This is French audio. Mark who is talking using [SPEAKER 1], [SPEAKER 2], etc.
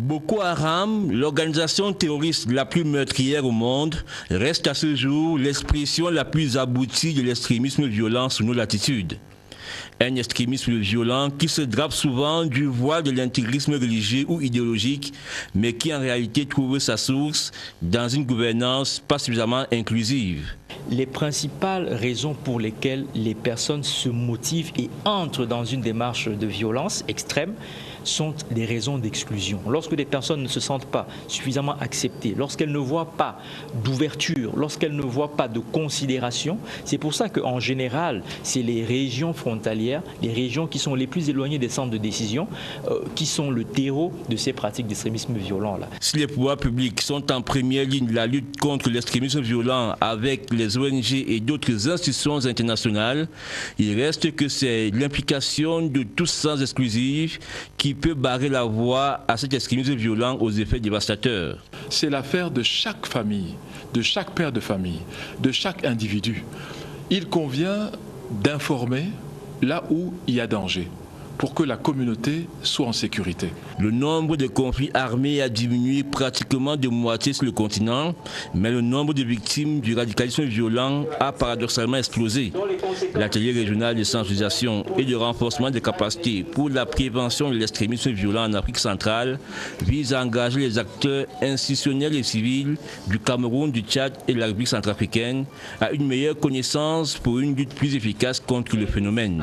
[SPEAKER 1] Boko Haram, l'organisation terroriste la plus meurtrière au monde, reste à ce jour l'expression la plus aboutie de l'extrémisme violent sous nos latitudes. Un extrémisme violent qui se drape souvent du voile de l'intégrisme religieux ou idéologique, mais qui en réalité trouve sa source dans une gouvernance pas suffisamment inclusive.
[SPEAKER 2] Les principales raisons pour lesquelles les personnes se motivent et entrent dans une démarche de violence extrême sont des raisons d'exclusion. Lorsque des personnes ne se sentent pas suffisamment acceptées, lorsqu'elles ne voient pas d'ouverture, lorsqu'elles ne voient pas de considération, c'est pour ça qu'en général, c'est les régions frontalières, les régions qui sont les plus éloignées des centres de décision, qui sont le terreau de ces pratiques d'extrémisme violent-là.
[SPEAKER 1] Si les pouvoirs publics sont en première ligne de la lutte contre l'extrémisme violent avec les ONG et d'autres institutions internationales, il reste que c'est l'implication de tous sans exclusif qui peut barrer la voie à cet extrémisme violent aux effets dévastateurs.
[SPEAKER 3] C'est l'affaire de chaque famille, de chaque père de famille, de chaque individu. Il convient d'informer là où il y a danger, pour que la communauté soit en sécurité.
[SPEAKER 1] Le nombre de conflits armés a diminué pratiquement de moitié sur le continent, mais le nombre de victimes du radicalisme violent a paradoxalement explosé. L'atelier régional de sensibilisation et de renforcement des capacités pour la prévention de l'extrémisme violent en Afrique centrale vise à engager les acteurs institutionnels et civils du Cameroun, du Tchad et de la République centrafricaine à une meilleure connaissance pour une lutte plus efficace contre le phénomène.